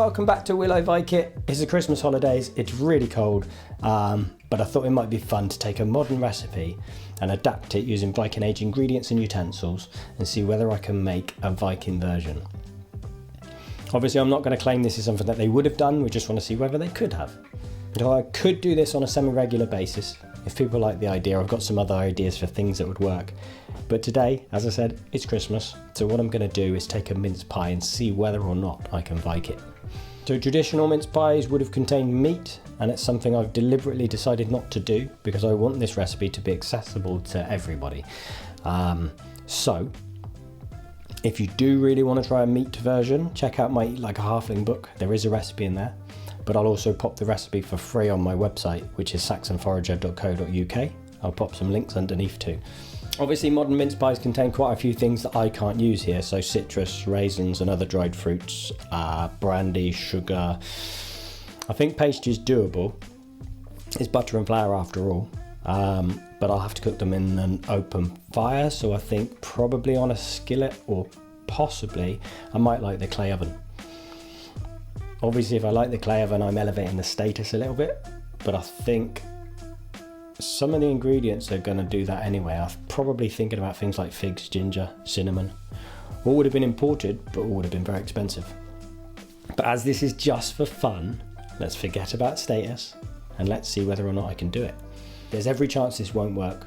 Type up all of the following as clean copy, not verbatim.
welcome back to Will I Vike It. It's the Christmas holidays, it's really cold, but I thought it might be fun to take a modern recipe and adapt it using Viking age ingredients and utensils and see whether I can make a Viking version. Obviously I'm not going to claim this is something that they would have done, we just want to see whether they could have. So I could do this on a semi-regular basis. If people like the idea, I've got some other ideas for things that would work. But today, as I said, it's Christmas, so what I'm going to do is take a mince pie and see whether or not I can Vike it. So traditional mince pies would have contained meat, and it's something I've deliberately decided not to do because I want this recipe to be accessible to everybody. So if you do really want to try a meat version, check out my Eat Like a Halfling book. There is a recipe in there, but I'll also pop the recipe for free on my website, which is saxonforager.co.uk. I'll pop some links underneath too. Obviously modern mince pies contain quite a few things that I can't use here, so citrus, raisins and other dried fruits, brandy, sugar. I think pastry is doable. It's butter and flour after all, but I'll have to cook them in an open fire, so I think probably on a skillet, or possibly I might like the clay oven. Obviously if I like the clay oven I'm elevating the status a little bit, but I think some of the ingredients are going to do that anyway. I'm probably thinking about things like figs, ginger, cinnamon. All would have been imported, but all would have been very expensive. But as this is just for fun, let's forget about status and let's see whether or not I can do it. There's every chance this won't work,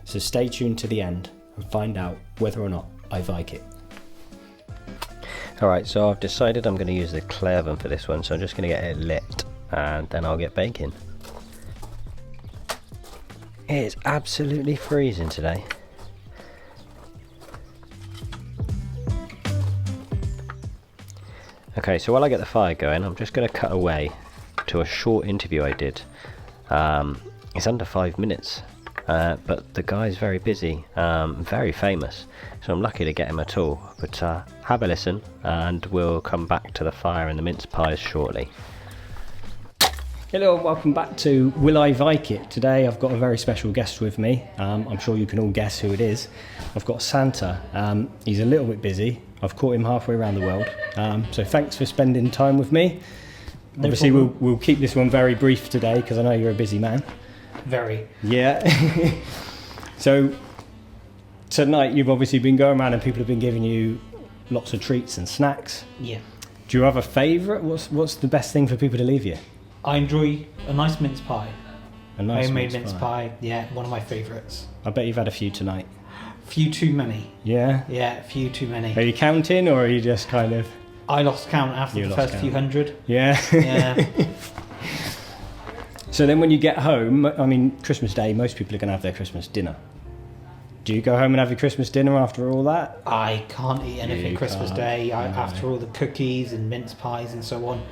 so stay tuned to the end and find out whether or not I Vike it. Alright, so I've decided I'm going to use the clay oven for this one, so I'm just going to get it lit and then I'll get baking. It is absolutely freezing today. Okay, so while I get the fire going, I'm just going to cut away to a short interview I did. It's under 5 minutes, but the guy's very busy, very famous, so I'm lucky to get him at all. But have a listen and we'll come back to the fire and the mince pies shortly. Hello, welcome back to Will I Vike It. Today I've got a very special guest with me. I'm sure you can all guess who it is. I've got Santa. He's a little bit busy. I've caught him halfway around the world. So thanks for spending time with me. No Obviously we'll keep this one very brief today because I know you're a busy man. Very. Yeah. So tonight you've obviously been going around and people have been giving you lots of treats and snacks. Yeah. Do you have a favourite? What's the best thing for people to leave you? I enjoy a nice mince pie. A nice homemade mince pie. Yeah, one of my favourites. I bet you've had a few tonight. Few too many. Yeah? Yeah, a few too many. Are you counting or are you just kind of... I lost count after the first few hundred. Yeah? Yeah. So then when you get home, I mean, Christmas Day, most people are going to have their Christmas dinner. Do you go home and have your Christmas dinner after all that? I can't eat anything You Christmas can't. Day. No. After all the cookies and mince pies and so on.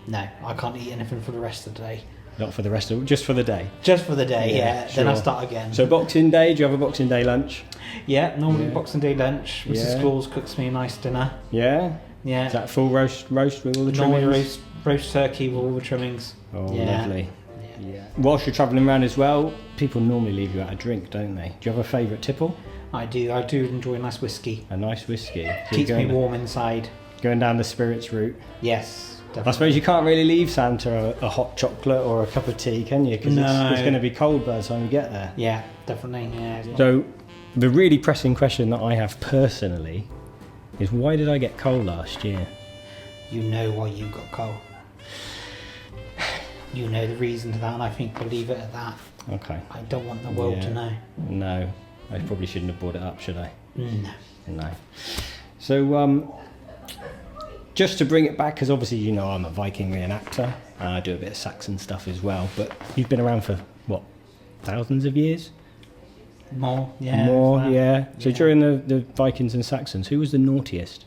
No, I can't eat anything for the rest of the day. Not for the rest of... just for the day? Just for the day, yeah. Sure. Then I'll start again. So Boxing Day, do you have a Boxing Day lunch? Yeah, normally Boxing Day lunch. Mrs. Yeah. Claus cooks me a nice dinner. Yeah? Yeah. Is that full roast with all the Normally trimmings? roast turkey with all the trimmings. Oh, Yeah. lovely. Yeah. Whilst you're travelling around as well, people normally leave you out a drink, don't they? Do you have a favourite tipple? I do enjoy a nice whiskey. A nice whiskey. So Keeps you're me going- warm inside. Going down the spirits route. Yes, I definitely. suppose you can't really leave Santa a hot chocolate or a cup of tea, can you? Because No. it's going to be cold by the time you get there. Yeah, definitely. Yeah. So, the really pressing question that I have personally is why did I get cold last year? You know why you got cold. You know the reason to that, and I think believe it at that. Okay. I don't want the world to know. No, I probably shouldn't have brought it up, should I? No. No. So, just to bring it back, because obviously you know I'm a Viking reenactor. I do a bit of Saxon stuff as well, but you've been around for, what, thousands of years? More, yeah. More, that. yeah. So Yeah. during the Vikings and Saxons, who was the naughtiest?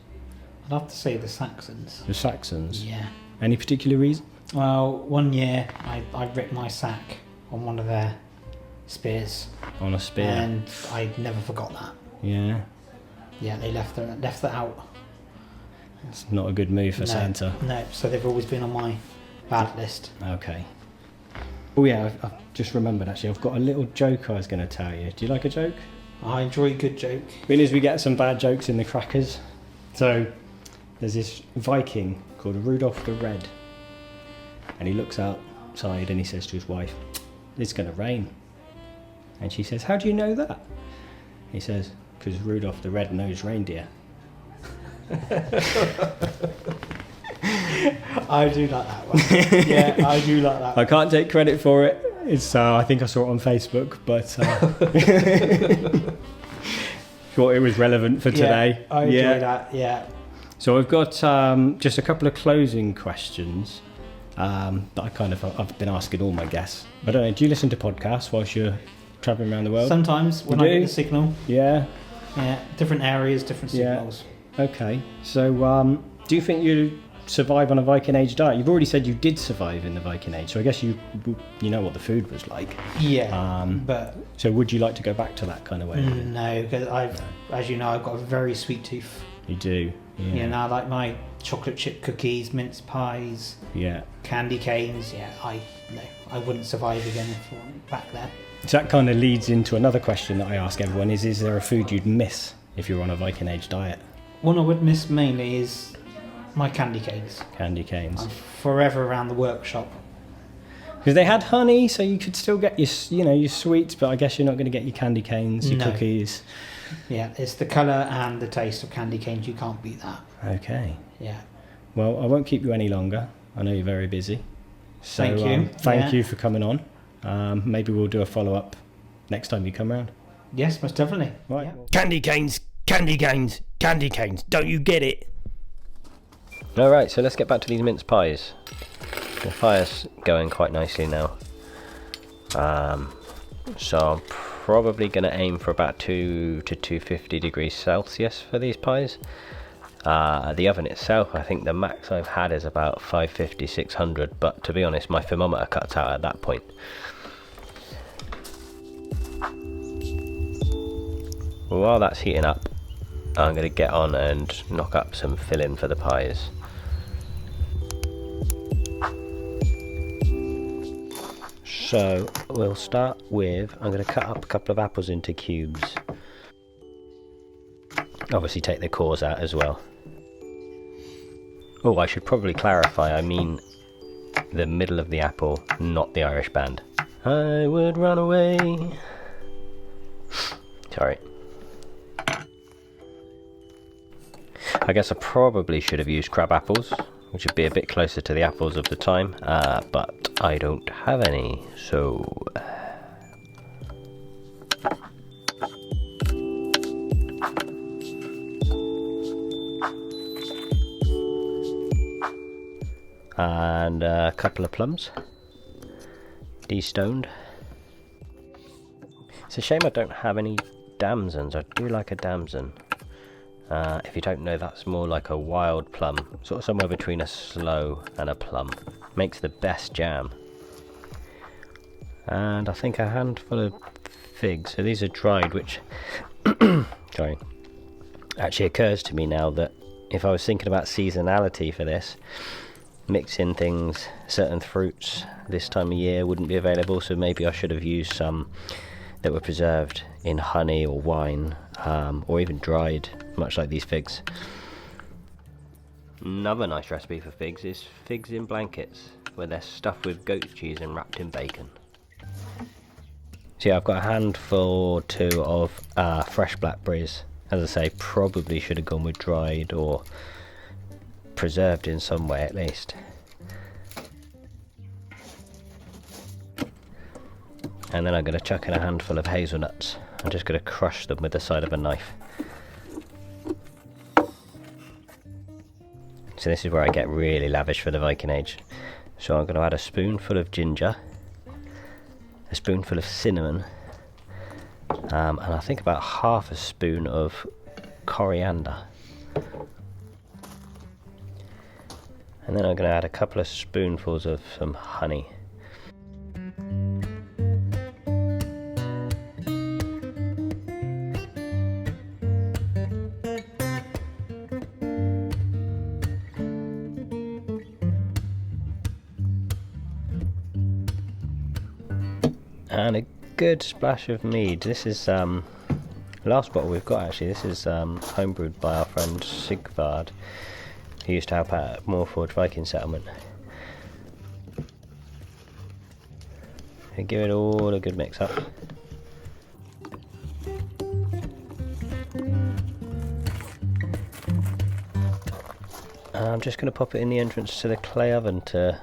I'd have to say the Saxons. The Saxons. Yeah. Any particular reason? Well, one year I ripped my sack on one of their spears. On a spear. And I never forgot that. Yeah. Yeah, they left that out. It's not a good move for Santa. No, so they've always been on my bad list. Okay. Oh yeah, I've just remembered actually, I've got a little joke I was going to tell you. Do you like a joke? I enjoy a good joke. Being as we get some bad jokes in the crackers. So, there's this Viking called Rudolph the Red. And he looks outside and he says to his wife, "It's going to rain." And she says, "How do you know that?" He says, "Because Rudolph the Red-Nosed Reindeer." I do like that one. Yeah, I do like that I can't take credit for it. It's I think I saw it on Facebook, but thought it was relevant for today. I enjoy that. Yeah. So we've got just a couple of closing questions that I've been asking all my guests. I don't know. Do you listen to podcasts whilst you're travelling around the world? Sometimes when I get the signal. Yeah. Yeah. Different areas, different signals. Yeah. Okay. So do you think you survive on a Viking Age diet? You've already said you did survive in the Viking Age, so I guess you know what the food was like. Yeah. But so would you like to go back to that kind of way? No, because as you know, I've got a very sweet tooth. You do. Yeah. You know, I like my chocolate chip cookies, mince pies. Yeah. Candy canes. Yeah. I wouldn't survive again if I went back there. So that kind of leads into another question that I ask everyone: is there a food you'd miss if you were on a Viking Age diet? One I would miss mainly is my candy canes. Candy canes. I'm forever around the workshop. Because they had honey, so you could still get your sweets, but I guess you're not going to get your candy canes, your cookies. Yeah, it's the colour and the taste of candy canes. You can't beat that. Okay. Yeah. Well, I won't keep you any longer. I know you're very busy. So, thank you. Thank you for coming on. Maybe we'll do a follow-up next time you come round. Yes, most definitely. Right. Yeah. Candy canes, candy canes, candy canes. Don't you get it? Alright, so let's get back to these mince pies. The fire's going quite nicely now. So I'm probably going to aim for about 2 to 250 degrees Celsius for these pies. The oven itself, I think the max I've had is about 550, 600, but to be honest, my thermometer cuts out at that point. While that's heating up, I'm going to get on and knock up some filling for the pies. So we'll start with, I'm going to cut up a couple of apples into cubes. Obviously take the cores out as well. Oh, I should probably clarify, I mean the middle of the apple, not the Irish band. I would run away. Sorry. I guess I probably should have used crab apples, which would be a bit closer to the apples of the time, but I don't have any, so... And a couple of plums, destoned. It's a shame I don't have any damsons. I do like a damson. If you don't know, that's more like a wild plum, sort of somewhere between a sloe and a plum. Makes the best jam. And I think a handful of figs. So these are dried, which sorry, actually occurs to me now that if I was thinking about seasonality for this, mixing things, certain fruits this time of year wouldn't be available, so maybe I should have used some that were preserved in honey or wine, or even dried, much like these figs. Another nice recipe for figs is figs in blankets, where they're stuffed with goat cheese and wrapped in bacon. So yeah, I've got a handful or two of fresh blackberries. As I say, probably should have gone with dried or preserved in some way at least. And then I'm going to chuck in a handful of hazelnuts. I'm just going to crush them with the side of a knife. So this is where I get really lavish for the Viking Age. So I'm going to add a spoonful of ginger, a spoonful of cinnamon, and I think about half a spoon of coriander. And then I'm going to add a couple of spoonfuls of some honey. And a good splash of mead. This is last bottle we've got actually. This is homebrewed by our friend Sigvard. who used to help out at Moorforge Viking settlement. And give it all a good mix up. And I'm just going to pop it in the entrance to the clay oven to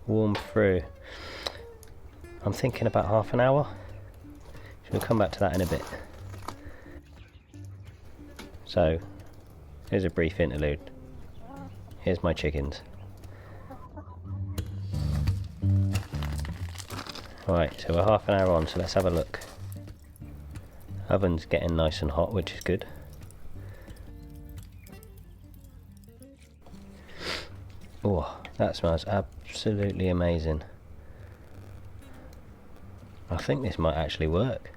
warm through. I'm thinking about half an hour. So we'll come back to that in a bit. So, here's a brief interlude. Here's my chickens. Right, so we're half an hour on, so let's have a look. Oven's getting nice and hot, which is good. Oh, that smells absolutely amazing. I think this might actually work.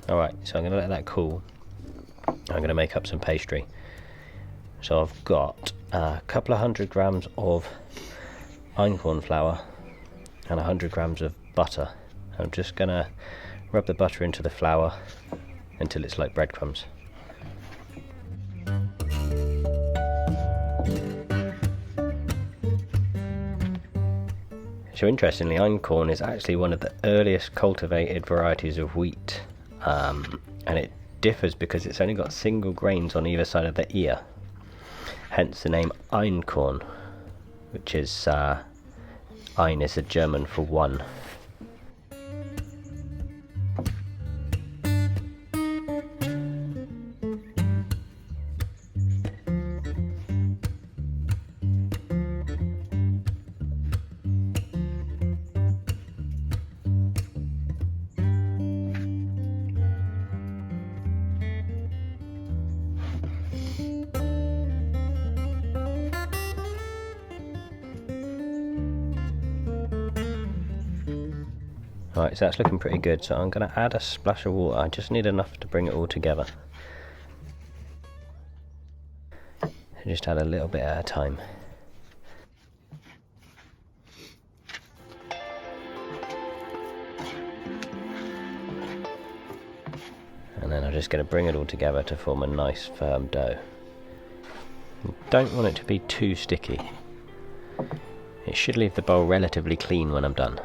Alright, so I'm going to let that cool. I'm going to make up some pastry. So I've got a couple of 100 grams of einkorn flour and 100 grams of butter. I'm just going to rub the butter into the flour until it's like breadcrumbs. So interestingly, einkorn is actually one of the earliest cultivated varieties of wheat, and it differs because it's only got single grains on either side of the ear, hence the name einkorn, which is ein is a German for one. Right, so that's looking pretty good, so I'm going to add a splash of water. I just need enough to bring it all together. Just add a little bit at a time. And then I'm just going to bring it all together to form a nice firm dough. You don't want it to be too sticky. It should leave the bowl relatively clean when I'm done.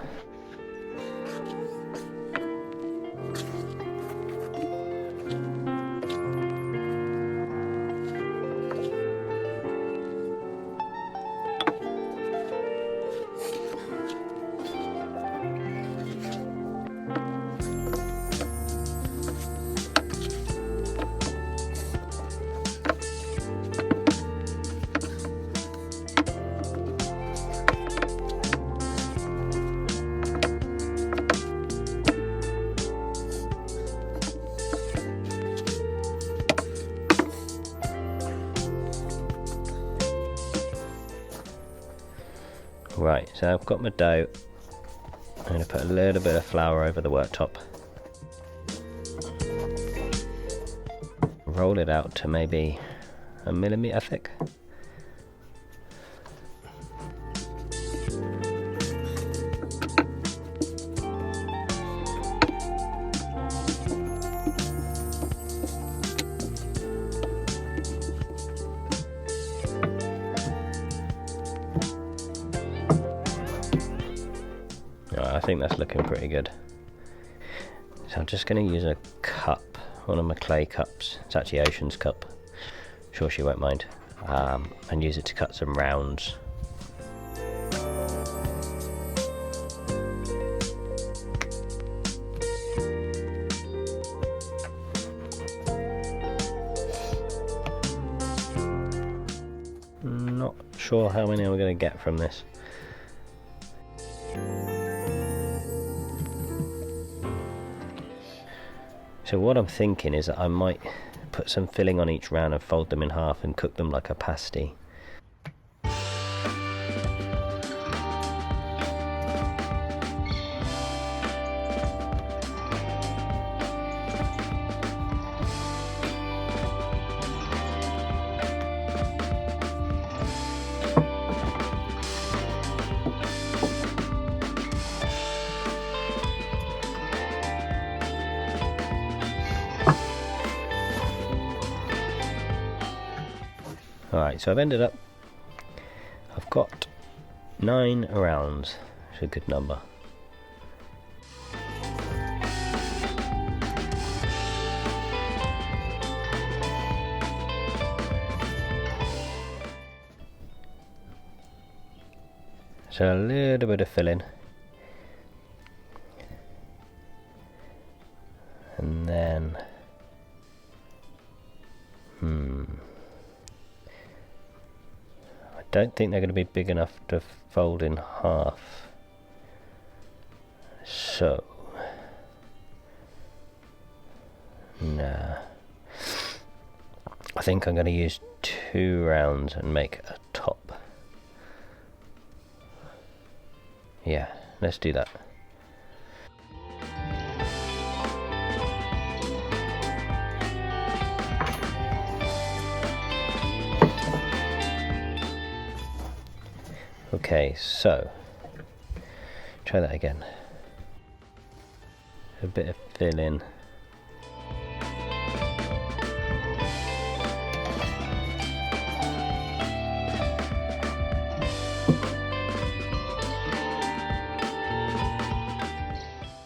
Right, so I've got my dough. I'm going to put a little bit of flour over the worktop. Roll it out to maybe 1 millimetre thick. I think that's looking pretty good. So I'm just going to use a cup, one of my clay cups. It's actually Ocean's cup. I'm sure she won't mind. And use it to cut some rounds. Not sure how many I'm going to get from this. So what I'm thinking is that I might put some filling on each round and fold them in half and cook them like a pasty. Alright, so I've got 9 rounds, which is a good number. So a little bit of filling, and then I don't think they're going to be big enough to fold in half, so nah, I think I'm going to use 2 rounds and make a top. Yeah, let's do that. Okay, so try that again. A bit of filling.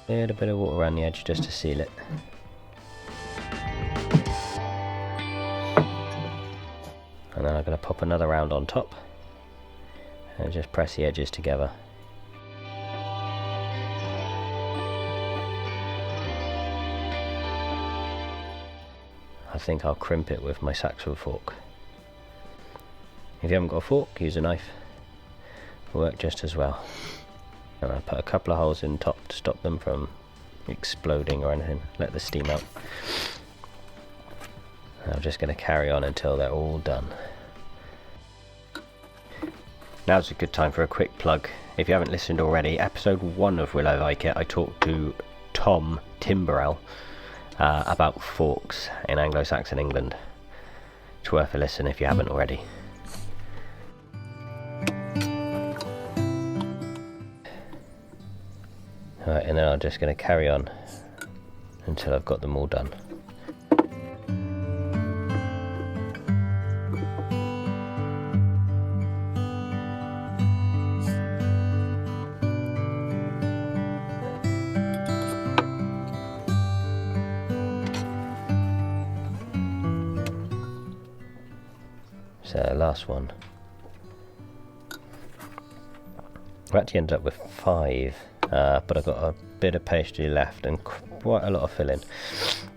A little bit of water around the edge just to seal it. And then I'm going to pop another round on top and just press the edges together. I think I'll crimp it with my Saxon fork. If you haven't got a fork, use a knife. It'll work just as well. And I put a couple of holes in top to stop them from exploding or anything. Let the steam out. I'm just going to carry on until they're all done. Now's a good time for a quick plug. If you haven't listened already, episode 1 of Will I Vike It, I talked to Tom Timberell about forks in Anglo-Saxon England. It's worth a listen if you haven't already. Alright, and then I'm just going to carry on until I've got them all done. So last one. I actually ended up with 5, but I've got a bit of pastry left and quite a lot of filling,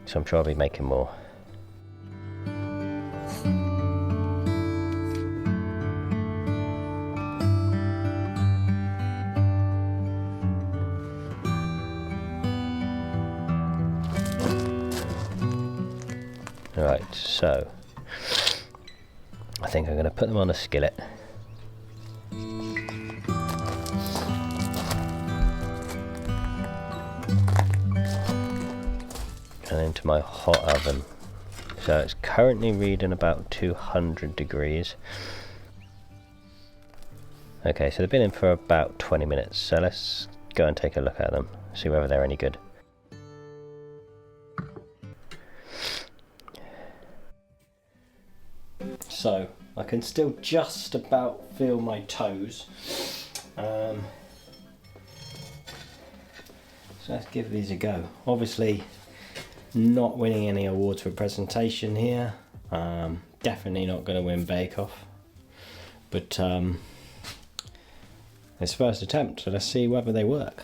so I'm sure I'll be making more. Alright, so I think I'm going to put them on a skillet. And into my hot oven. So it's currently reading about 200 degrees. Okay, so they've been in for about 20 minutes, so let's go and take a look at them, see whether they're any good. So I can still just about feel my toes. So let's give these a go. Obviously not winning any awards for presentation here. Definitely not going to win Bake Off. But it's first attempt, so let's see whether they work.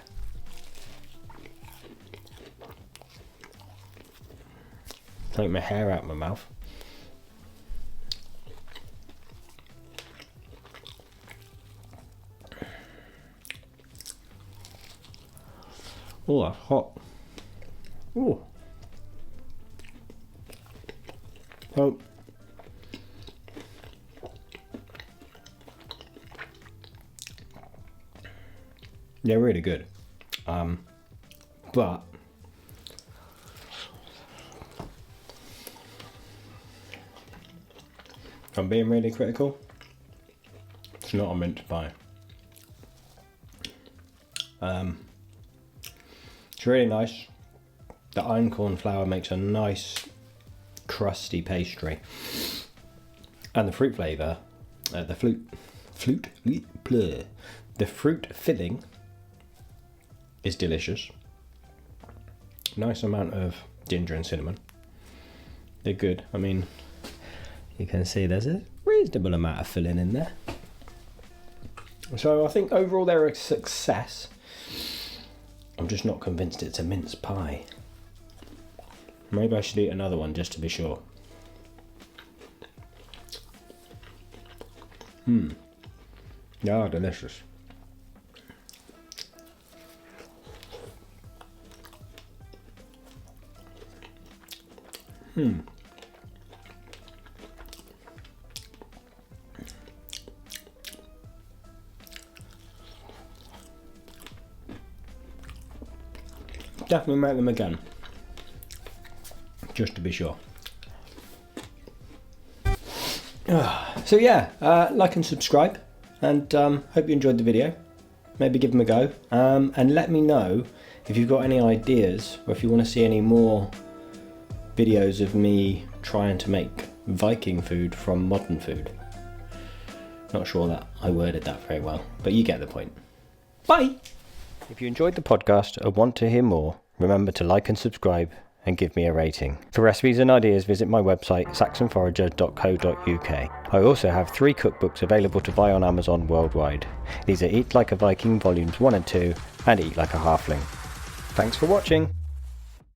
Take my hair out of my mouth. Oh, that's hot. Oh. So, they're really good. But if I'm being really critical, it's not a mince pie. It's really nice. The einkorn flour makes a nice crusty pastry. And the fruit flavour, the fruit filling is delicious. Nice amount of ginger and cinnamon. They're good. I mean, you can see there's a reasonable amount of filling in there. So I think overall they're a success. I'm just not convinced it's a mince pie. Maybe I should eat another one just to be sure. Yeah, delicious. Definitely make them again, just to be sure. So yeah, like and subscribe, and hope you enjoyed the video. Maybe give them a go, and let me know if you've got any ideas, or if you want to see any more videos of me trying to make Viking food from modern food. Not sure that I worded that very well, but you get the point. Bye! If you enjoyed the podcast and want to hear more, remember to like and subscribe and give me a rating. For recipes and ideas, visit my website saxonforager.co.uk. I also have 3 cookbooks available to buy on Amazon worldwide. These are Eat Like a Viking Volumes 1 and 2 and Eat Like a Halfling. Thanks for watching!